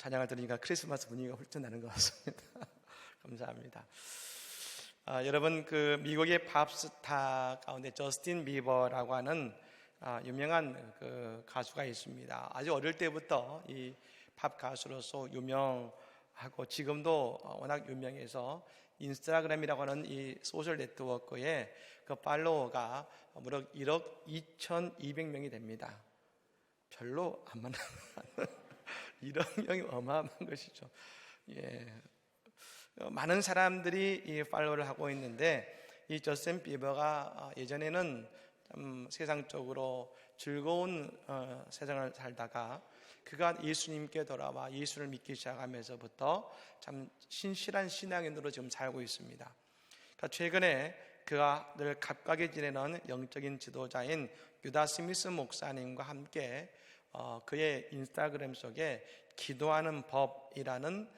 찬양을 들으니까 크리스마스 분위기가 훌쩍 나는 것 같습니다. 감사합니다. 여러분, 그 미국의 팝스타 가운데 저스틴 비버라고 하는 유명한 그 가수가 있습니다. 아주 어릴 때부터 이 팝 가수로서 유명하고 지금도 워낙 유명해서 인스타그램이라고 하는 이 소셜 네트워크에 그 팔로워가 무려 1억 2,200명이 됩니다. 별로 안 많은 1억 명이 어마어마한 것이죠. 예. 많은 사람들이 이 팔로우를 하고 있는데, 이 저스틴 비버가 예전에는 좀 세상적으로 즐거운 세상을 살다가 그가 예수님께 돌아와 예수를 믿기 시작하면서부터 참 신실한 신앙인으로 지금 살고 있습니다. 그러니까 최근에 그가 늘 가깝게 지내는 영적인 지도자인 유다 스미스 목사님과 함께 그의 인스타그램 속에 기도하는 법이라는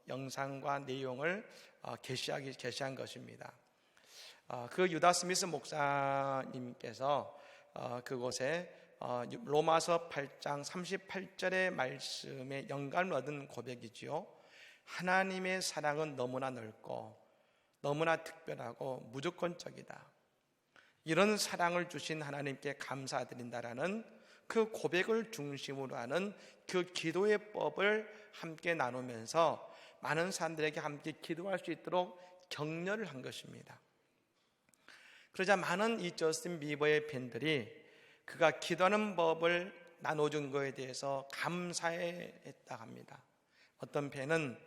영상과 내용을 게시한 것입니다. 그 유다 스미스 목사님께서 그곳에 로마서 8장 38절의 말씀에 영감을 얻은 고백이지요. 하나님의 사랑은 너무나 넓고 너무나 특별하고 무조건적이다. 이런 사랑을 주신 하나님께 감사드린다라는 그 고백을 중심으로 하는 그 기도의 법을 함께 나누면서 많은 사람들에게 함께 기도할 수 있도록 격려를 한 것입니다. 그러자 많은 이 저스틴 비버의 팬들이 그가 기도하는 법을 나눠준 것에 대해서 감사했다 합니다. 어떤 팬은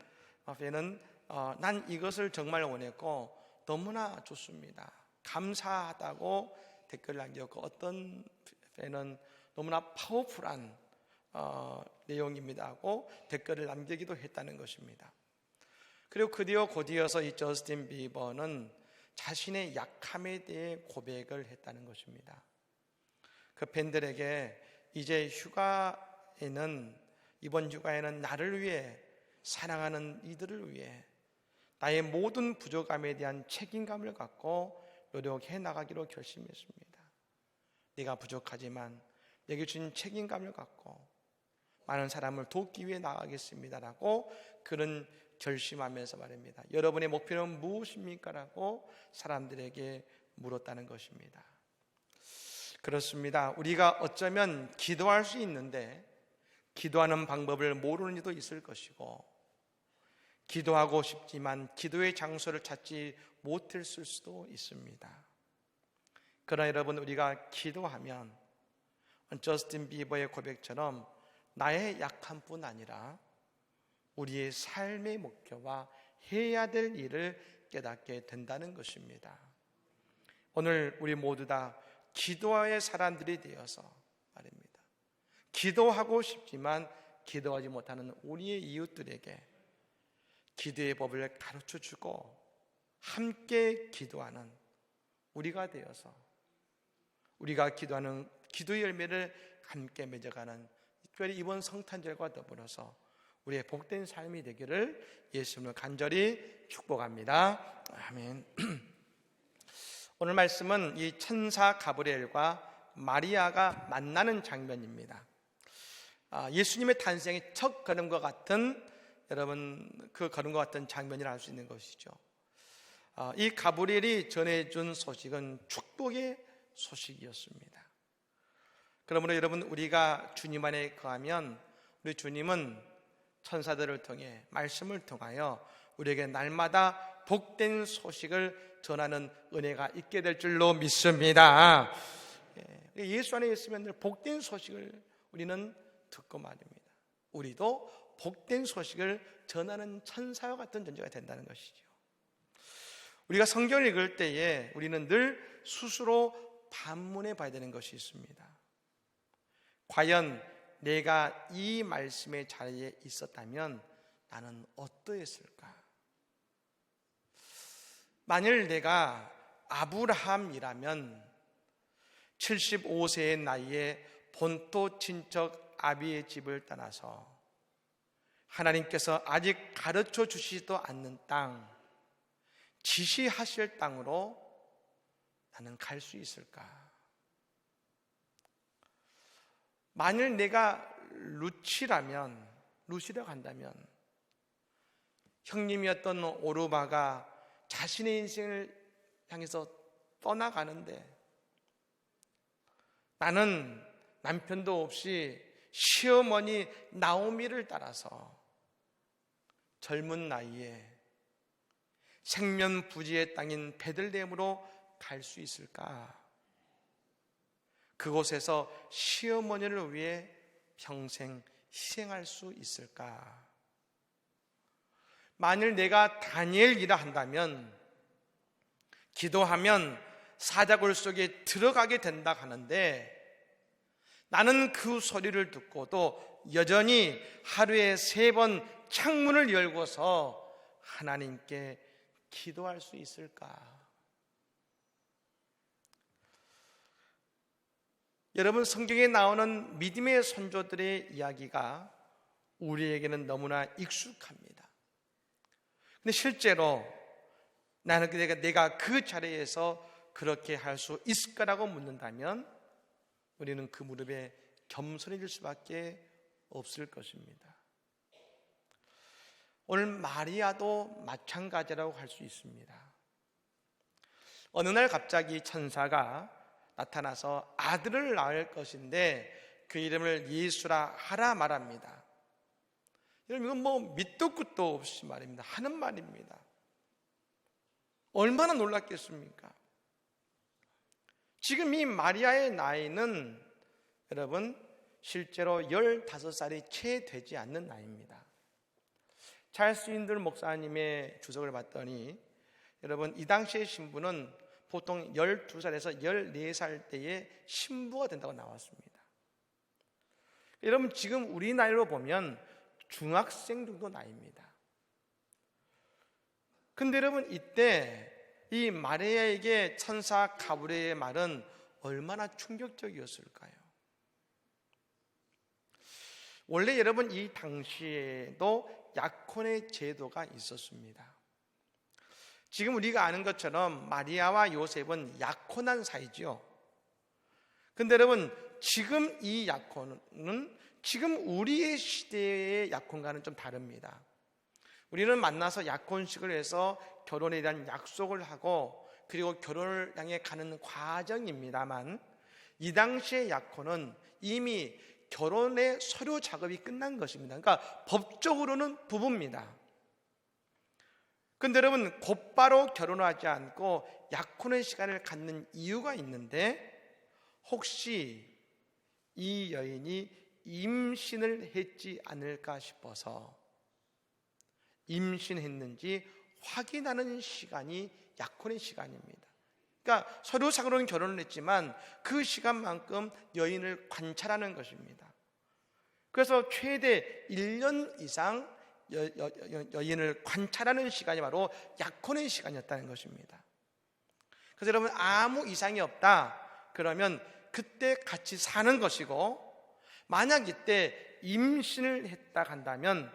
난 이것을 정말 원했고 너무나 좋습니다, 감사하다고 댓글을 남겼고, 어떤 팬은 너무나 파워풀한 내용입니다 하고 댓글을 남기기도 했다는 것입니다. 그리고 곧이어서 이 저스틴 비버는 자신의 약함에 대해 고백을 했다는 것입니다. 그 팬들에게 이번 휴가에는 나를 위해, 사랑하는 이들을 위해 나의 모든 부족함에 대한 책임감을 갖고 노력해 나가기로 결심했습니다. 네가 부족하지만 내게 주신 책임감을 갖고 많은 사람을 돕기 위해 나가겠습니다라고 그런 결심하면서 말입니다. 여러분의 목표는 무엇입니까? 라고 사람들에게 물었다는 것입니다. 그렇습니다. 우리가 어쩌면 기도할 수 있는데 기도하는 방법을 모르는 이도 있을 것이고, 기도하고 싶지만 기도의 장소를 찾지 못했을 수도 있습니다. 그러나 여러분, 우리가 기도하면 저스틴 비버의 고백처럼 나의 약함뿐 아니라 우리의 삶의 목표와 해야 될 일을 깨닫게 된다는 것입니다. 오늘 우리 모두 다 기도의 사람들이 되어서 말입니다, 기도하고 싶지만 기도하지 못하는 우리의 이웃들에게 기도의 법을 가르쳐주고 함께 기도하는 우리가 되어서 우리가 기도하는 기도의 열매를 함께 맺어가는, 특별히 이번 성탄절과 더불어서 우리의 복된 삶이 되기를 예수님을 간절히 축복합니다. 아멘. 오늘 말씀은 이 천사 가브리엘과 마리아가 만나는 장면입니다. 예수님의 탄생의 첫 걸음과 같은, 여러분, 그 걸음과 같은 장면이라 할 수 있는 것이죠. 이 가브리엘이 전해준 소식은 축복의 소식이었습니다. 그러므로 여러분, 우리가 주님 안에 거하면 우리 주님은 천사들을 통해, 말씀을 통하여 우리에게 날마다 복된 소식을 전하는 은혜가 있게 될 줄로 믿습니다. 예수 안에 있으면 늘 복된 소식을 우리는 듣고 말입니다. 우리도 복된 소식을 전하는 천사와 같은 존재가 된다는 것이죠. 우리가 성경을 읽을 때에 우리는 늘 스스로 반문해 봐야 되는 것이 있습니다. 과연 내가 이 말씀의 자리에 있었다면 나는 어떠했을까? 만일 내가 아브라함이라면 75세의 나이에 본토 친척 아비의 집을 떠나서 하나님께서 아직 가르쳐 주시지도 않는 땅, 지시하실 땅으로 나는 갈 수 있을까? 만일 내가 루시라고 한다면 형님이었던 오르바가 자신의 인생을 향해서 떠나가는데 나는 남편도 없이 시어머니 나오미를 따라서 젊은 나이에 생면부지의 땅인 베들레헴으로 갈 수 있을까? 그곳에서 시어머니를 위해 평생 희생할 수 있을까? 만일 내가 다니엘이라 한다면 기도하면 사자굴 속에 들어가게 된다 하는데 나는 그 소리를 듣고도 여전히 하루에 3번 창문을 열고서 하나님께 기도할 수 있을까? 여러분, 성경에 나오는 믿음의 선조들의 이야기가 우리에게는 너무나 익숙합니다. 근데 실제로 내가 그 자리에서 그렇게 할 수 있을까라고 묻는다면 우리는 그 무릎에 겸손해질 수밖에 없을 것입니다. 오늘 마리아도 마찬가지라고 할 수 있습니다. 어느 날 갑자기 천사가 나타나서 아들을 낳을 것인데 그 이름을 예수라 하라 말합니다. 여러분, 이건 뭐 밑도 끝도 없이 말입니다. 하는 말입니다. 얼마나 놀랐겠습니까? 지금 이 마리아의 나이는 여러분 실제로 15살이 채 되지 않는 나이입니다. 찰스 윈들 목사님의 주석을 봤더니 여러분 이 당시의 신부는 보통 12살에서 14살 때에 신부가 된다고 나왔습니다. 여러분 지금 우리 나이로 보면 중학생 정도 나이입니다. 근데 여러분 이때 이 마리아에게 천사 가브리엘의 말은 얼마나 충격적이었을까요? 원래 여러분 이 당시에도 약혼의 제도가 있었습니다. 지금 우리가 아는 것처럼 마리아와 요셉은 약혼한 사이죠. 근데 여러분 지금 이 약혼은 지금 우리의 시대의 약혼과는 좀 다릅니다. 우리는 만나서 약혼식을 해서 결혼에 대한 약속을 하고 그리고 결혼을 향해 가는 과정입니다만 이 당시의 약혼은 이미 결혼의 서류 작업이 끝난 것입니다. 그러니까 법적으로는 부부입니다. 그런데 여러분 곧바로 결혼하지 않고 약혼의 시간을 갖는 이유가 있는데 혹시 이 여인이 임신을 했지 않을까 싶어서 임신했는지 확인하는 시간이 약혼의 시간입니다. 그러니까 서류상으로는 결혼을 했지만 그 시간만큼 여인을 관찰하는 것입니다. 그래서 최대 1년 이상 여인을 관찰하는 시간이 바로 약혼의 시간이었다는 것입니다. 그래서 여러분 아무 이상이 없다 그러면 그때 같이 사는 것이고 만약 이때 임신을 했다 한다면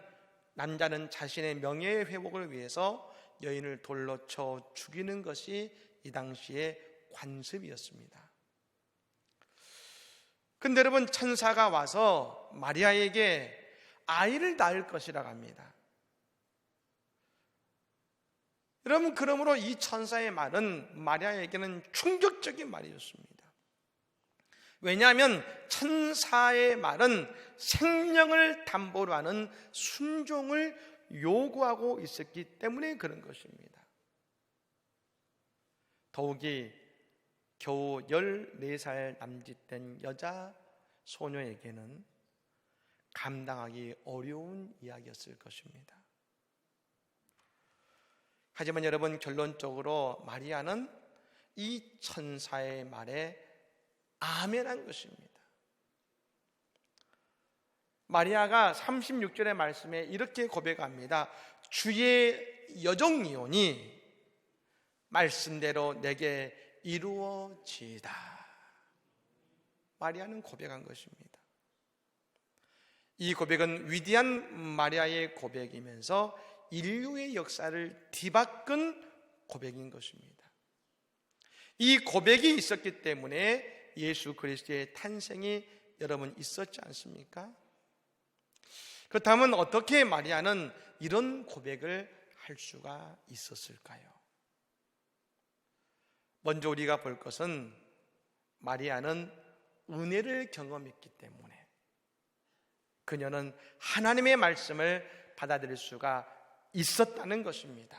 남자는 자신의 명예의 회복을 위해서 여인을 돌로 쳐 죽이는 것이 이 당시의 관습이었습니다. 근데 여러분 천사가 와서 마리아에게 아이를 낳을 것이라고 합니다. 여러분 그러므로 이 천사의 말은 마리아에게는 충격적인 말이었습니다. 왜냐하면 천사의 말은 생명을 담보로 하는 순종을 요구하고 있었기 때문에 그런 것입니다. 더욱이 겨우 14살 남짓된 여자 소녀에게는 감당하기 어려운 이야기였을 것입니다. 하지만 여러분 결론적으로 마리아는 이 천사의 말에 아멘한 것입니다. 마리아가 36절의 말씀에 이렇게 고백합니다. 주의 여종이오니 말씀대로 내게 이루어지이다. 마리아는 고백한 것입니다. 이 고백은 위대한 마리아의 고백이면서 인류의 역사를 뒤바꾼 고백인 것입니다. 이 고백이 있었기 때문에 예수 그리스도의 탄생이 여러분 있었지 않습니까? 그렇다면 어떻게 마리아는 이런 고백을 할 수가 있었을까요? 먼저 우리가 볼 것은 마리아는 은혜를 경험했기 때문에 그녀는 하나님의 말씀을 받아들일 수가 있었다는 것입니다.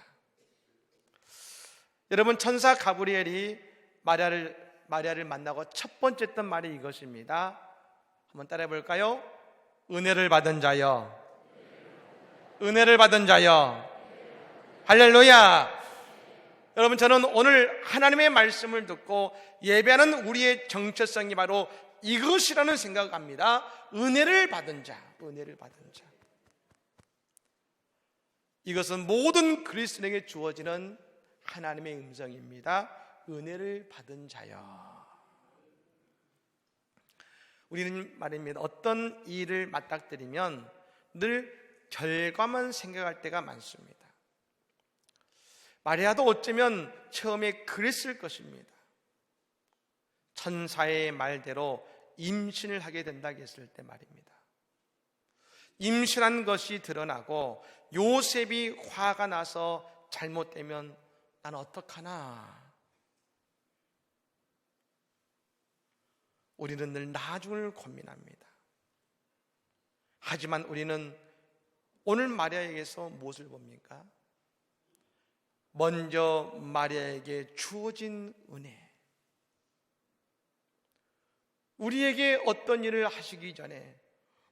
여러분, 천사 가브리엘이 마리아를 만나고 첫 번째 했던 말이 이것입니다. 한번 따라해 볼까요? 은혜를 받은 자여, 은혜를 받은 자여. 할렐루야. 여러분, 저는 오늘 하나님의 말씀을 듣고 예배하는 우리의 정체성이 바로 이것이라는 생각을 합니다. 은혜를 받은 자, 은혜를 받은 자. 이것은 모든 그리스도인에게 주어지는 하나님의 음성입니다. 은혜를 받은 자여. 우리는 말입니다, 어떤 일을 맞닥뜨리면 늘 결과만 생각할 때가 많습니다. 마리아도 어쩌면 처음에 그랬을 것입니다. 천사의 말대로 임신을 하게 된다고 했을 때 말입니다. 임신한 것이 드러나고 요셉이 화가 나서 잘못되면 난 어떡하나. 우리는 늘 나중을 고민합니다. 하지만 우리는 오늘 마리아에게서 무엇을 봅니까? 먼저 마리아에게 주어진 은혜, 우리에게 어떤 일을 하시기 전에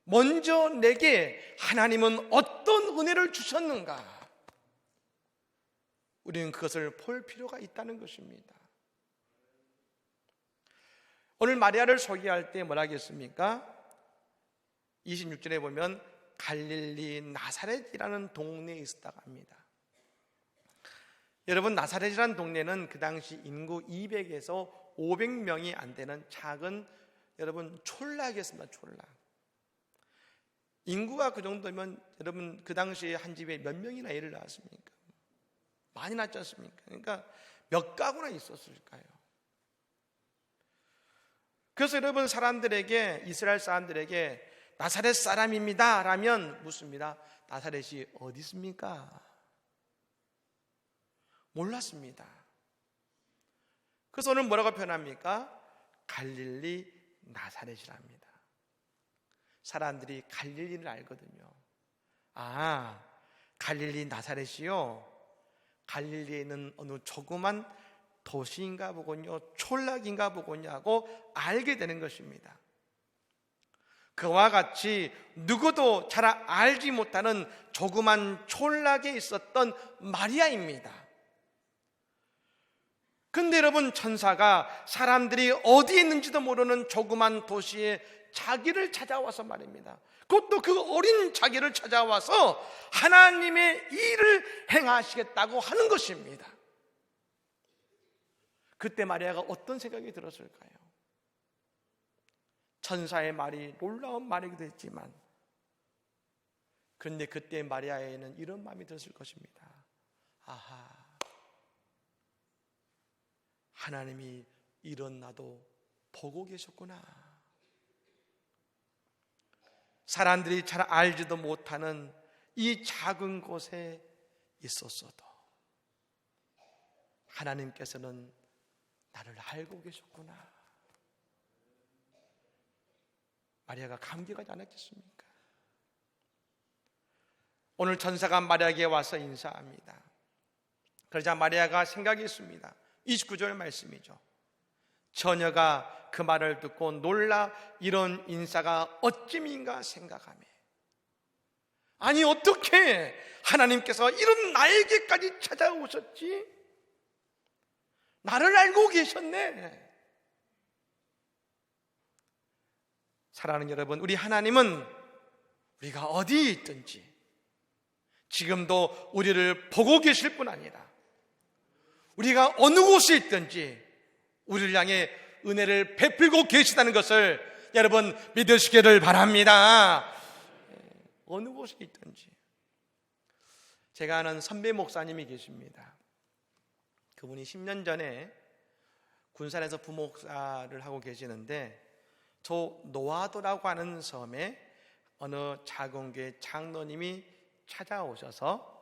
먼저 내게 하나님은 어떤 은혜를 주셨는가, 우리는 그것을 볼 필요가 있다는 것입니다. 오늘 마리아를 소개할 때 뭐라 하겠습니까? 26절에 보면 갈릴리 나사렛이라는 동네에 있었다고 합니다. 여러분, 나사렛이라는 동네는 그 당시 인구 200에서 500명이 안 되는 작은, 여러분, 촌락이었습니다. 촌락. 인구가 그 정도면 여러분 그 당시에 한 집에 몇 명이나 애를 낳았습니까? 많이 낳지 않습니까? 그러니까 몇 가구나 있었을까요? 그래서 여러분, 사람들에게, 이스라엘 사람들에게 나사렛 사람입니다 라면 묻습니다. 나사렛이 어디 있습니까? 몰랐습니다. 그래서 오늘 뭐라고 표현합니까? 갈릴리 나사렛이랍니다. 사람들이 갈릴리를 알거든요. 아, 갈릴리 나사렛이요? 갈릴리에 있는 어느 조그만 도시인가 보군요, 촌락인가 보군요 하고 알게 되는 것입니다. 그와 같이 누구도 잘 알지 못하는 조그만 촌락에 있었던 마리아입니다. 근데 여러분, 천사가 사람들이 어디에 있는지도 모르는 조그만 도시에 자기를 찾아와서 말입니다. 그것도 그 어린 자기를 찾아와서 하나님의 일을 행하시겠다고 하는 것입니다. 그때 마리아가 어떤 생각이 들었을까요? 천사의 말이 놀라운 말이기도 했지만, 그런데 그때 마리아에는 이런 마음이 들었을 것입니다. 아하, 하나님이 이런 나도 보고 계셨구나. 사람들이 잘 알지도 못하는 이 작은 곳에 있었어도 하나님께서는 나를 알고 계셨구나. 마리아가 감격하지 않았겠습니까? 오늘 천사가 마리아에게 와서 인사합니다. 그러자 마리아가 생각이 있습니다. 29절 말씀이죠. 처녀가 그 말을 듣고 놀라 이런 인사가 어찌민가 생각하며, 아니 어떻게 하나님께서 이런 나에게까지 찾아오셨지? 나를 알고 계셨네. 사랑하는 여러분, 우리 하나님은 우리가 어디에 있든지 지금도 우리를 보고 계실 뿐 아니라 우리가 어느 곳에 있든지 우리를 향해 은혜를 베풀고 계시다는 것을 여러분 믿으시기를 바랍니다. 어느 곳에 있든지. 제가 아는 선배 목사님이 계십니다. 그분이 10년 전에 군산에서 부목사를 하고 계시는데 저 노아도라고 하는 섬에 어느 작은 교회 장로님이 찾아오셔서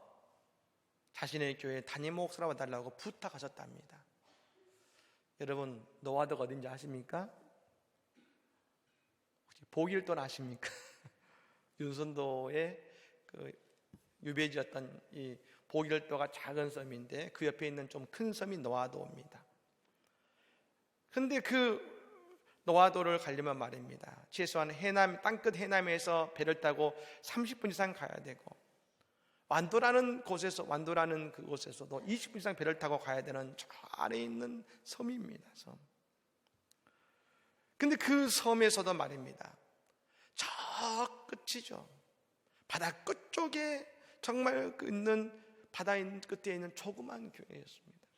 자신의 교회 담임 목사로 와달라고 부탁하셨답니다. 여러분, 노화도가 어딘지 아십니까? 혹시 보길동 아십니까? 윤선도의 그 유배지였던 이 보길도가 작은 섬인데 그 옆에 있는 좀 큰 섬이 노화도입니다. 근데 그 노화도를 가려면 말입니다, 최소한 해남, 땅끝 해남에서 배를 타고 30분 이상 가야 되고, 완도라는 그곳에서도 20분 이상 배를 타고 가야 되는 저 아래에 있는 섬입니다. 섬. 근데 그 섬에서도 말입니다, 저 끝이죠, 바다 끝쪽에 정말 있는 바다 끝에 있는 조그만 교회였습니다.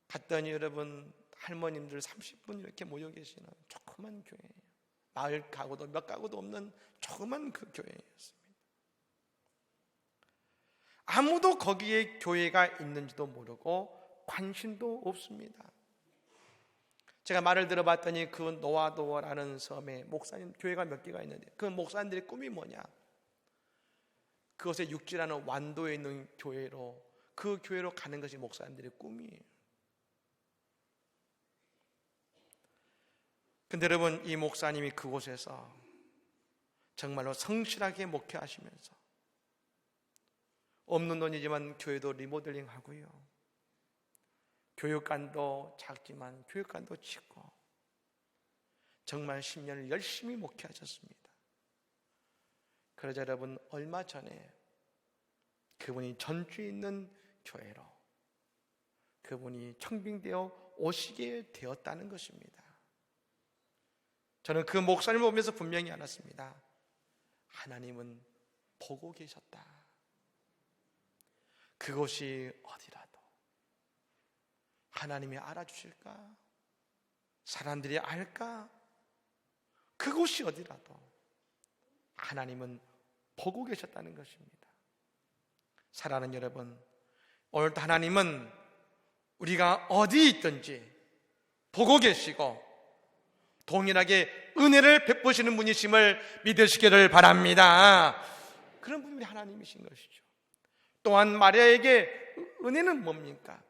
갔더니 여러분, 할머님들 30분 이렇게 모여 계시는 조그만 교회예요. 마을 가구도 몇 가구도 없는 조그만 그 교회였습니다. 아무도 거기에 교회가 있는지도 모르고 관심도 없습니다. 제가 말을 들어봤더니 그 노화도라는 섬에 목사님 교회가 몇 개가 있는데 그 목사님들의 꿈이 뭐냐, 그것에 육지라는 완도에 있는 교회로, 그 교회로 가는 것이 목사님들의 꿈이에요. 근데 여러분, 이 목사님이 그곳에서 정말로 성실하게 목회하시면서 없는 돈이지만 교회도 리모델링 하고요, 교육관도 작지만 교육관도 짓고 정말 10년을 열심히 목회하셨습니다. 그러자 여러분, 얼마 전에 그분이 전주에 있는 교회로 그분이 청빙되어 오시게 되었다는 것입니다. 저는 그 목사님을 보면서 분명히 알았습니다. 하나님은 보고 계셨다. 그곳이 어디라도 하나님이 알아주실까? 사람들이 알까? 그곳이 어디라도 하나님은 보고 계셨다는 것입니다. 사랑하는 여러분, 오늘도 하나님은 우리가 어디 있든지 보고 계시고 동일하게 은혜를 베푸시는 분이심을 믿으시기를 바랍니다. 그런 분이 하나님이신 것이죠. 또한 마리아에게 은혜는 뭡니까?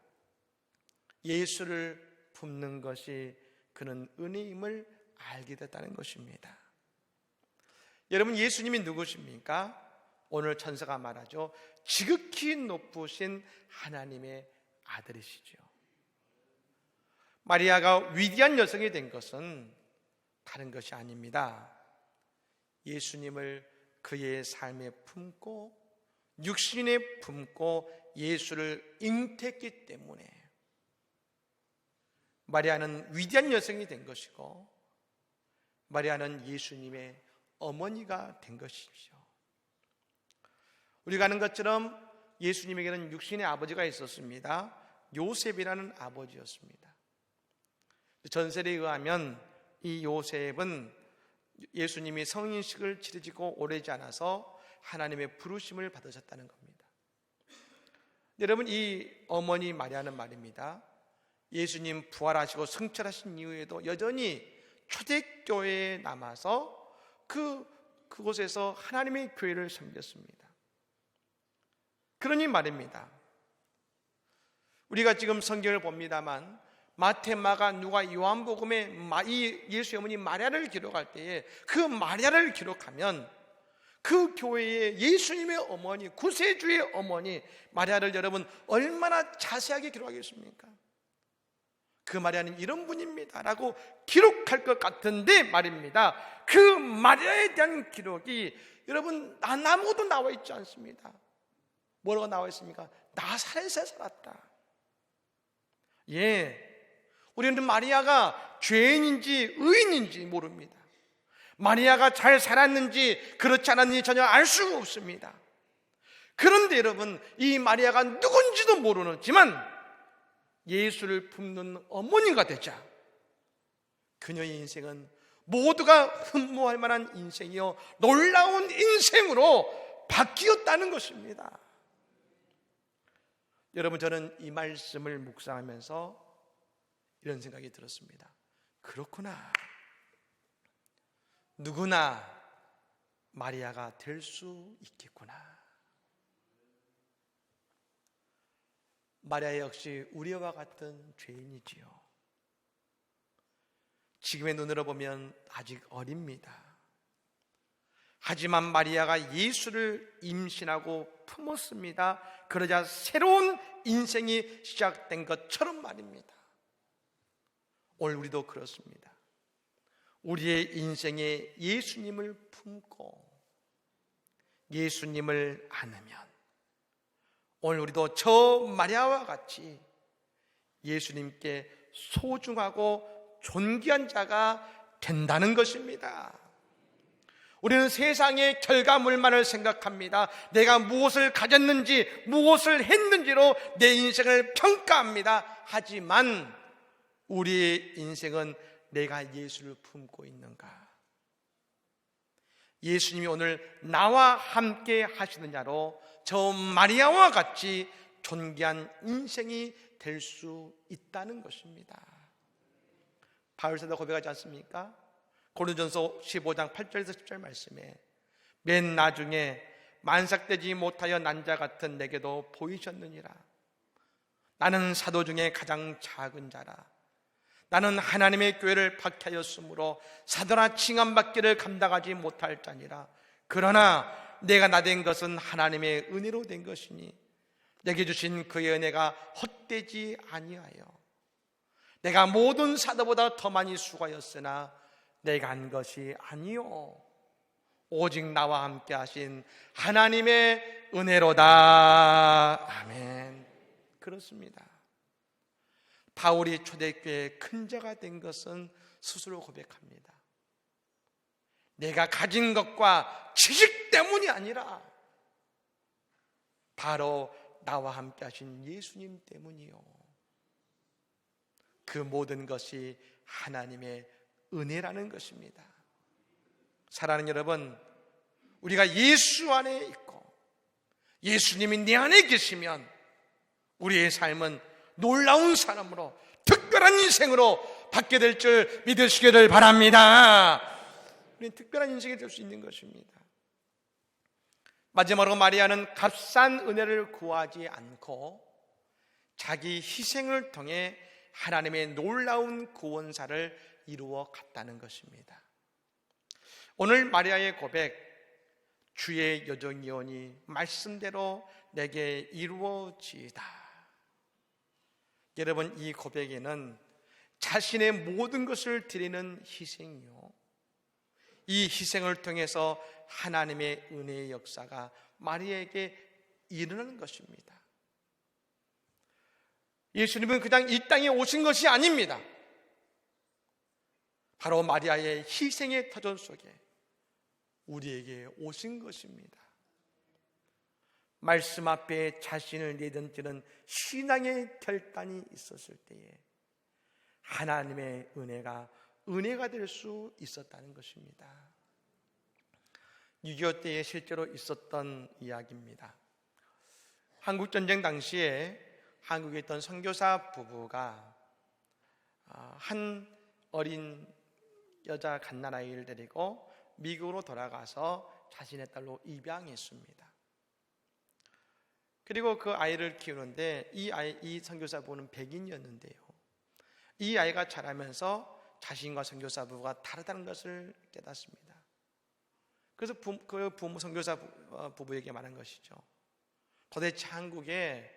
예수를 품는 것이 그는 은혜임을 알게 됐다는 것입니다. 여러분, 예수님이 누구십니까? 오늘 천사가 말하죠, 지극히 높으신 하나님의 아들이시죠. 마리아가 위대한 여성이 된 것은 다른 것이 아닙니다. 예수님을 그의 삶에 품고 육신에 품고 예수를 잉태했기 때문에 마리아는 위대한 여성이 된 것이고, 마리아는 예수님의 어머니가 된 것이죠. 우리가 아는 것처럼 예수님에게는 육신의 아버지가 있었습니다. 요셉이라는 아버지였습니다. 전설에 의하면 이 요셉은 예수님이 성인식을 치르지고 오래지 않아서 하나님의 부르심을 받으셨다는 겁니다. 여러분, 이 어머니 마리아는 말입니다, 예수님 부활하시고 승천하신 이후에도 여전히 초대교회에 남아서 그곳에서 하나님의 교회를 섬겼습니다. 그러니 말입니다, 우리가 지금 성경을 봅니다만 마태, 마가, 누가, 요한복음에 이 예수의 어머니 마리아를 기록할 때에 그 마리아를 기록하면 그 교회의 예수님의 어머니, 구세주의 어머니 마리아를 여러분 얼마나 자세하게 기록하겠습니까? 그 마리아는 이런 분입니다 라고 기록할 것 같은데 말입니다, 그 마리아에 대한 기록이 여러분 아무것도 나와 있지 않습니다. 뭐라고 나와 있습니까? 나사렛에 살았다. 우리는 마리아가 죄인인지 의인인지 모릅니다. 마리아가 잘 살았는지 그렇지 않았는지 전혀 알 수가 없습니다. 그런데 여러분, 이 마리아가 누군지도 모르지만 예수를 품는 어머니가 되자 그녀의 인생은 모두가 흠모할 만한 인생이요 놀라운 인생으로 바뀌었다는 것입니다. 여러분, 저는 이 말씀을 묵상하면서 이런 생각이 들었습니다. 그렇구나. 누구나 마리아가 될 수 있겠구나. 마리아 역시 우리와 같은 죄인이지요. 지금의 눈으로 보면 아직 어립니다. 하지만 마리아가 예수를 임신하고 품었습니다. 그러자 새로운 인생이 시작된 것처럼 말입니다. 오늘 우리도 그렇습니다. 우리의 인생에 예수님을 품고 예수님을 안으면 오늘 우리도 저 마리아와 같이 예수님께 소중하고 존귀한 자가 된다는 것입니다. 우리는 세상의 결과물만을 생각합니다. 내가 무엇을 가졌는지 무엇을 했는지로 내 인생을 평가합니다. 하지만 우리의 인생은 내가 예수를 품고 있는가? 예수님이 오늘 나와 함께 하시느냐로 저 마리아와 같이 존귀한 인생이 될 수 있다는 것입니다. 바울사도 고백하지 않습니까? 고린도전서 15장 8절에서 10절 말씀에 맨 나중에 만삭되지 못하여 난 자 같은 내게도 보이셨느니라. 나는 사도 중에 가장 작은 자라. 나는 하나님의 교회를 박해하였으므로 사도나 칭함받기를 감당하지 못할 자니라. 그러나 내가 나된 것은 하나님의 은혜로 된 것이니 내게 주신 그의 은혜가 헛되지 아니하여 내가 모든 사도보다 더 많이 수고하였으나 내가 한 것이 아니요 오직 나와 함께 하신 하나님의 은혜로다. 아멘. 그렇습니다. 바울이 초대교회의 큰 자가 된 것은 스스로 고백합니다. 내가 가진 것과 지식 때문이 아니라 바로 나와 함께 하신 예수님 때문이요. 그 모든 것이 하나님의 은혜라는 것입니다. 사랑하는 여러분, 우리가 예수 안에 있고 예수님이 내 안에 계시면 우리의 삶은 놀라운 사람으로 특별한 인생으로 받게 될 줄 믿으시기를 바랍니다. 우리는 특별한 인생이 될 수 있는 것입니다. 마지막으로 마리아는 값싼 은혜를 구하지 않고 자기 희생을 통해 하나님의 놀라운 구원사를 이루어 갔다는 것입니다. 오늘 마리아의 고백, 주의 여정이오니 말씀대로 내게 이루어지이다. 여러분, 이 고백에는 자신의 모든 것을 드리는 희생이요, 이 희생을 통해서 하나님의 은혜의 역사가 마리아에게 일어나는 것입니다. 예수님은 그냥 이 땅에 오신 것이 아닙니다. 바로 마리아의 희생의 터전 속에 우리에게 오신 것입니다. 말씀 앞에 자신을 내던지는 신앙의 결단이 있었을 때에 하나님의 은혜가 될 수 있었다는 것입니다. 6.25 때에 실제로 있었던 이야기입니다. 한국전쟁 당시에 한국에 있던 선교사 부부가 한 어린 여자 갓난아이를 데리고 미국으로 돌아가서 자신의 딸로 입양했습니다. 그리고 그 아이를 키우는데 이 선교사 부부는 백인이었는데요, 이 아이가 자라면서 자신과 선교사 부부가 다르다는 것을 깨닫습니다. 그래서 그 선교사 부부에게 말한 것이죠. 도대체 한국에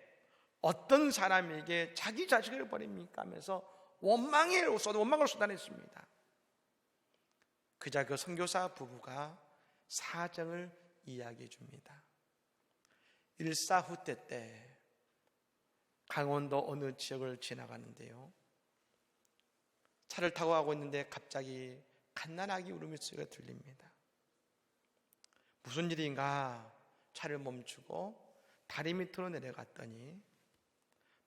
어떤 사람에게 자기 자식을 버립니까? 하면서 원망을 쏟아냈습니다. 그자 그 선교사 부부가 사정을 이야기해 줍니다. 일사후퇴 때 강원도 어느 지역을 지나가는데요, 차를 타고 가고 있는데 갑자기 갓난아기 울음소리가 들립니다. 무슨 일인가 차를 멈추고 다리 밑으로 내려갔더니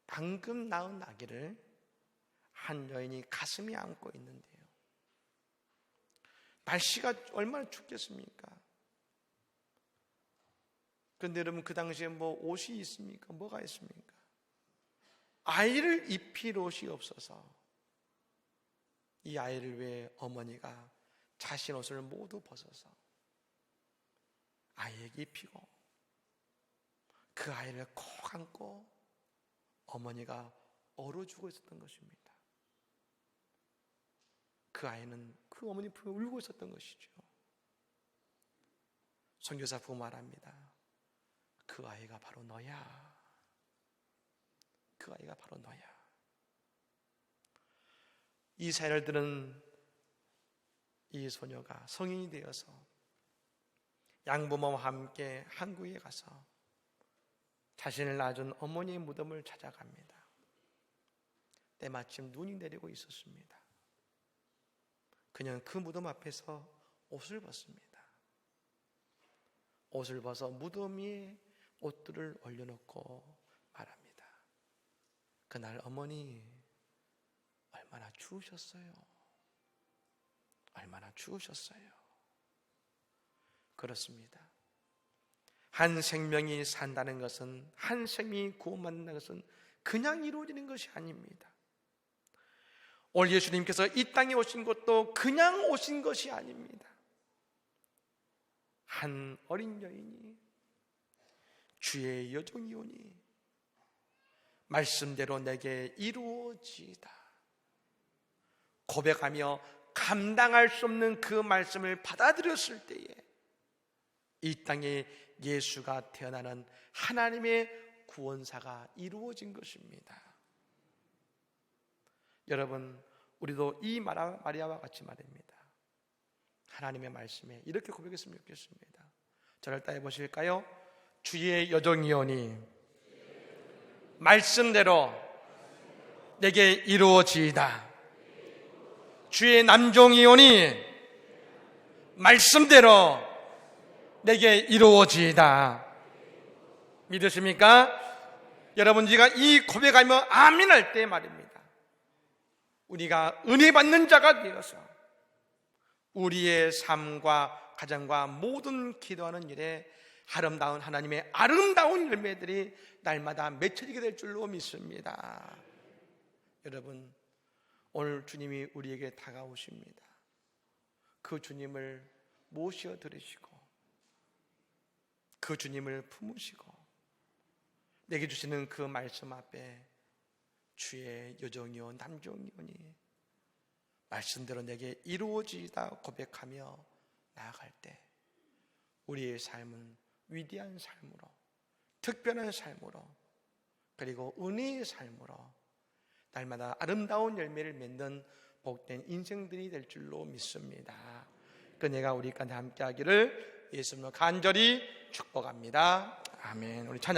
방금 낳은 아기를 한 여인이 가슴에 안고 있는데요, 날씨가 얼마나 춥겠습니까? 그런데 여러분, 그 당시에 뭐 옷이 있습니까? 뭐가 있습니까? 아이를 입힐 옷이 없어서 이 아이를 위해 어머니가 자신 옷을 모두 벗어서 아이에게 입히고 그 아이를 콕 안고 어머니가 얼어 죽어 있었던 것입니다. 그 아이는 그 어머니 품에 울고 있었던 것이죠. 선교사 부모 말합니다. 그 아이가 바로 너야. 그 아이가 바로 너야. 이 사연을 들은 이 소녀가 성인이 되어서 양부모와 함께 한국에 가서 자신을 낳아준 어머니의 무덤을 찾아갑니다. 때마침 눈이 내리고 있었습니다. 그녀는 그 무덤 앞에서 옷을 벗습니다. 옷을 벗어 무덤 위에 옷들을 올려놓고 말합니다. 그날 어머니 얼마나 추우셨어요. 얼마나 추우셨어요. 그렇습니다. 한 생명이 산다는 것은, 한 생명이 구원받는다는 것은 그냥 이루어지는 것이 아닙니다. 오늘 예수님께서 이 땅에 오신 것도 그냥 오신 것이 아닙니다. 한 어린 여인이 주의 여종이 오니 말씀대로 내게 이루어지이다 고백하며 감당할 수 없는 그 말씀을 받아들였을 때에 이 땅에 예수가 태어나는 하나님의 구원사가 이루어진 것입니다. 여러분, 우리도 이 마리아와 같이 말입니다. 하나님의 말씀에 이렇게 고백했으면 좋겠습니다. 저를 따라 보실까요? 주의 여종이오니 말씀대로 내게 이루어지이다. 주의 남종이오니 말씀대로 내게 이루어지이다. 믿으십니까? 여러분, 우리가 이 고백하며 아멘 할 때 말입니다. 우리가 은혜 받는 자가 되어서 우리의 삶과 가정과 모든 기도하는 일에 아름다운 하나님의 아름다운 열매들이 날마다 맺혀지게 될 줄로 믿습니다. 여러분, 오늘 주님이 우리에게 다가오십니다. 그 주님을 모셔 드리시고 그 주님을 품으시고 내게 주시는 그 말씀 앞에 주의 여종이요 남종이오니 말씀대로 내게 이루어지다 고백하며 나아갈 때 우리의 삶은 위대한 삶으로, 특별한 삶으로, 그리고 은혜의 삶으로 날마다 아름다운 열매를 맺는 복된 인생들이 될 줄로 믿습니다. 그네가 우리 가운데 함께 하기를 예수님으로 간절히 축복합니다. 아멘. 우리 찬양